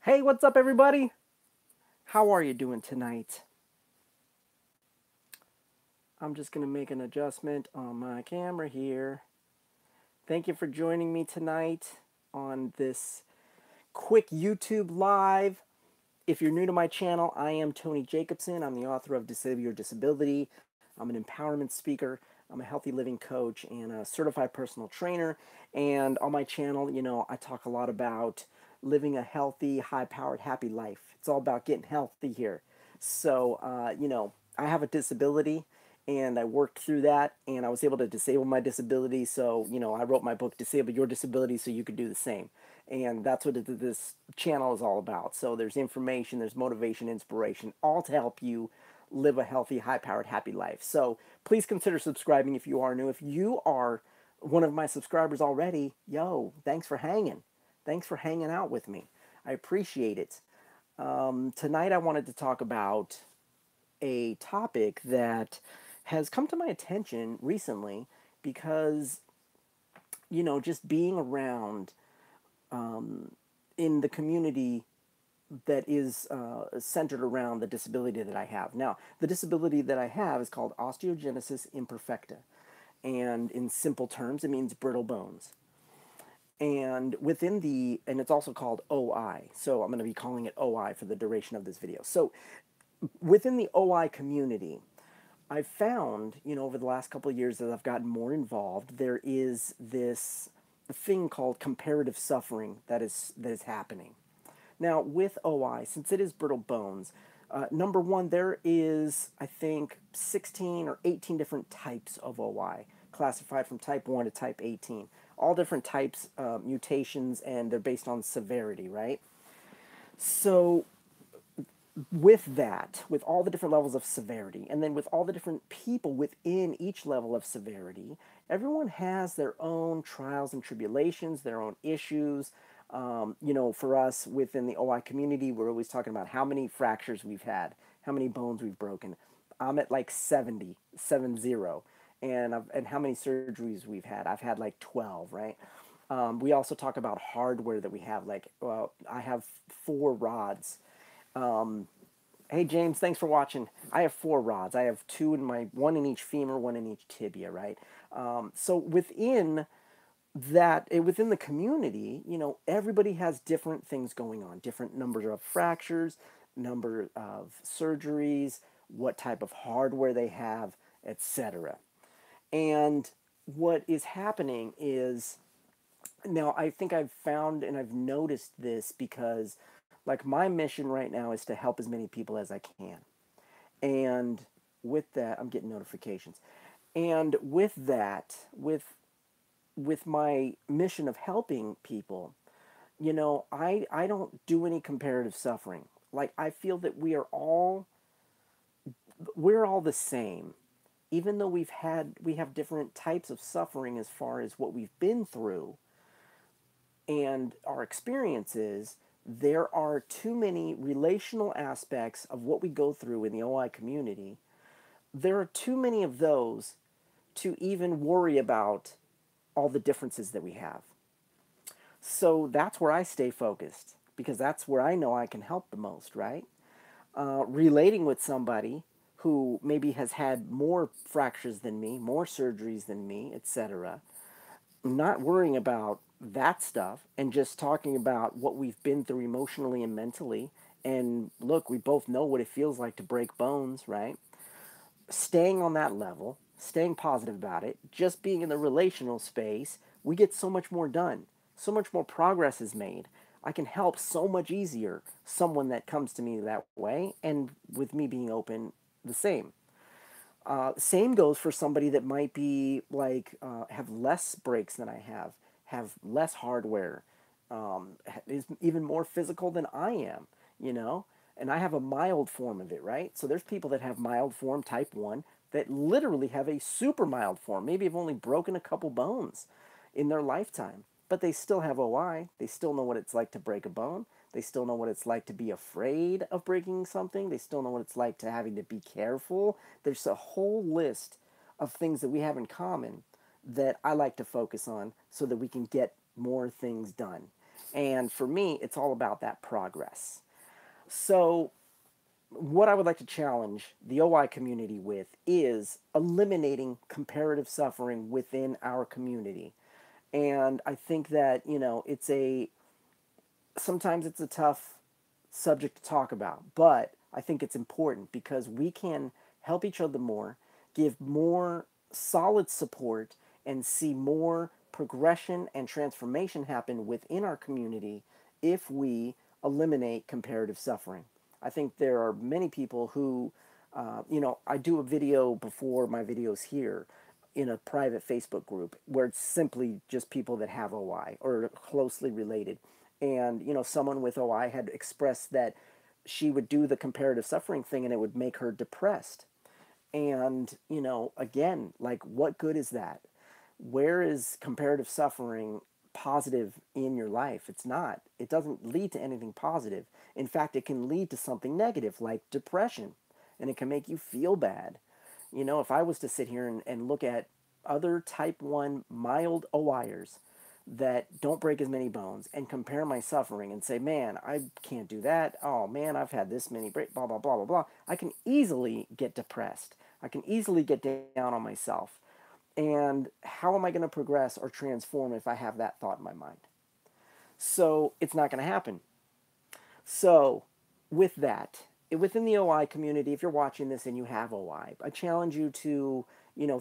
Hey, what's up, everybody? How are you doing tonight? I'm just going to make an adjustment on my camera here. Thank you for joining me tonight on this quick YouTube live. If you're new to my channel, I am Tony Jacobson. I'm the author of Disability or Disability. I'm an empowerment speaker. I'm a healthy living coach and a certified personal trainer. And on my channel, I talk a lot about living a healthy, high-powered, happy life. It's all about getting healthy here. So, I have a disability and I worked through that and I was able to disable my disability. So, I wrote my book, Disable Your Disability, so you could do the same. And that's what this channel is all about. So there's information, there's motivation, inspiration, all to help you live a healthy, high-powered, happy life. So please consider subscribing if you are new. If you are one of my subscribers already, yo, thanks for hanging. Thanks for hanging out with me. I appreciate it. Tonight I wanted to talk about a topic that has come to my attention recently because, just being around in the community that is centered around the disability that I have. Now, the disability that I have is called Osteogenesis Imperfecta. And in simple terms, it means brittle bones. And it's also called OI. So I'm going to be calling it OI for the duration of this video. So within the OI community, I've found, over the last couple of years as I've gotten more involved, there is this thing called comparative suffering that is happening. Now, with OI, since it is brittle bones, number one, there is, I think, 16 or 18 different types of OI, classified from type 1 to type 18. All different types, mutations, and they're based on severity, right? So, with all the different levels of severity, and then with all the different people within each level of severity, everyone has their own trials and tribulations, their own issues. For us within the OI community, we're always talking about how many fractures we've had, how many bones we've broken. I'm at like 70, and how many surgeries we've had. I've had like 12, right? We also talk about hardware that we have. Like, I have 4 rods. Hey James, thanks for watching. I have 4 rods. I have one in each femur, one in each tibia, right? So within the community, everybody has different things going on, different numbers of fractures, number of surgeries, what type of hardware they have, etc. And what is happening is now I think I've found and I've noticed this because like my mission right now is to help as many people as I can. And with that, I'm getting notifications. And with my mission of helping people, I don't do any comparative suffering. Like I feel that we're all the same. Even though we have different types of suffering as far as what we've been through and our experiences, there are too many relational aspects of what we go through in the OI community. There are too many of those to even worry about all the differences that we have. So that's where I stay focused because that's where I know I can help the most, right? Relating with somebody who maybe has had more fractures than me, more surgeries than me, etc. Not worrying about that stuff and just talking about what we've been through emotionally and mentally. And look, we both know what it feels like to break bones, right? Staying on that level, staying positive about it, just being in the relational space, we get so much more done. So much more progress is made. I can help so much easier someone that comes to me that way, and with me being open, the same. Same goes for somebody that might be like have less breaks than I have less hardware, is even more physical than I am, you know? And I have a mild form of it, right? So there's people that have mild form type 1 that literally have a super mild form, maybe have only broken a couple bones in their lifetime, but they still have OI. They still know what it's like to break a bone. They still know what it's like to be afraid of breaking something. They still know what it's like to having to be careful. There's a whole list of things that we have in common that I like to focus on so that we can get more things done. And for me, it's all about that progress. So, what I would like to challenge the OI community with is eliminating comparative suffering within our community. And I think that, sometimes it's a tough subject to talk about, but I think it's important because we can help each other more, give more solid support, and see more progression and transformation happen within our community if we eliminate comparative suffering. I think there are many people who, I do a video before my videos here in a private Facebook group where it's simply just people that have OI or closely related. And, someone with OI had expressed that she would do the comparative suffering thing and it would make her depressed. And, again, like, what good is that? Where is comparative suffering positive in your life? It's not. It doesn't lead to anything positive. In fact, it can lead to something negative like depression, and it can make you feel bad. If I was to sit here and look at other type 1 mild OIers that don't break as many bones and compare my suffering and say, man, I can't do that. Oh, man, I've had this many break, blah, blah, blah, blah, blah. I can easily get depressed. I can easily get down on myself. And how am I going to progress or transform if I have that thought in my mind? So it's not going to happen. So, with that, within the OI community, if you're watching this and you have I challenge you to,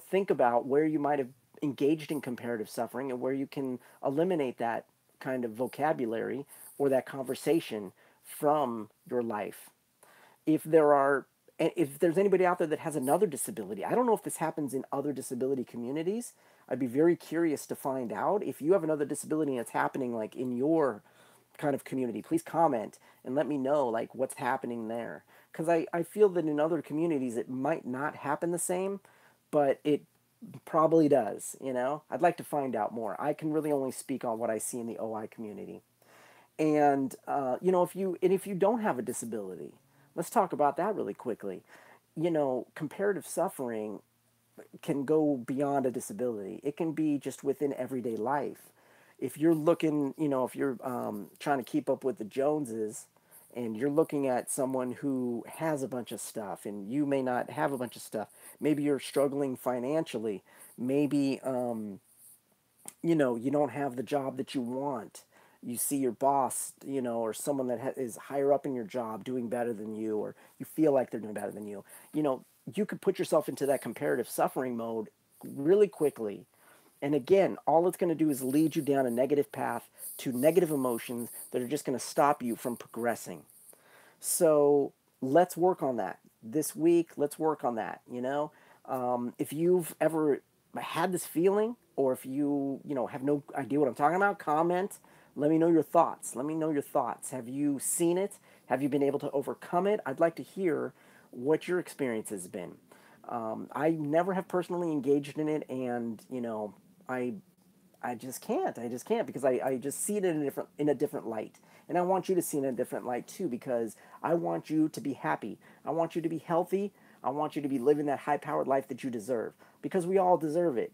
think about where you might have engaged in comparative suffering and where you can eliminate that kind of vocabulary or that conversation from your life. If there are if there's anybody out there that has another disability, I don't know if this happens in other disability communities. I'd be very curious to find out if you have another disability and it's happening like in your kind of community. Please comment and let me know like what's happening there. Because I feel that in other communities it might not happen the same, but it probably does. I'd like to find out more. I can really only speak on what I see in the OI community. And if you don't have a disability, let's talk about that really quickly. Comparative suffering can go beyond a disability. It can be just within everyday life. If you're looking, if you're trying to keep up with the Joneses, and you're looking at someone who has a bunch of stuff, and you may not have a bunch of stuff. Maybe you're struggling financially. Maybe you don't have the job that you want. You see your boss, or someone that is higher up in your job doing better than you, or you feel like they're doing better than you. You could put yourself into that comparative suffering mode really quickly. And again, all it's going to do is lead you down a negative path to negative emotions that are just going to stop you from progressing. So let's work on that this week. Let's work on that. If you've ever had this feeling, or if you have no idea what I'm talking about, comment. Let me know your thoughts. Let me know your thoughts. Have you seen it? Have you been able to overcome it? I'd like to hear what your experience has been. I never have personally engaged in it, and I I just can't. I just can't because I just see it in a different light. And I want you to see it in a different light too because I want you to be happy. I want you to be healthy. I want you to be living that high powered life that you deserve because we all deserve it.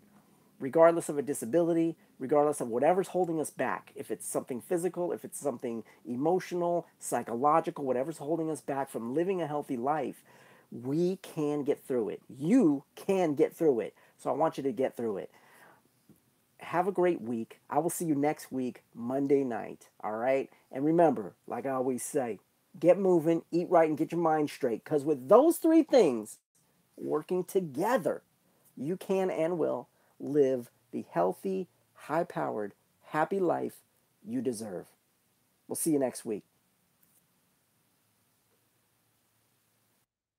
Regardless of a disability, regardless of whatever's holding us back, if it's something physical, if it's something emotional, psychological, whatever's holding us back from living a healthy life, we can get through it. You can get through it. So I want you to get through it. Have a great week. I will see you next week, Monday night. All right? And remember, like I always say, get moving, eat right, and get your mind straight. Because with those three things working together, you can and will live the healthy, high powered, happy life you deserve. We'll see you next week.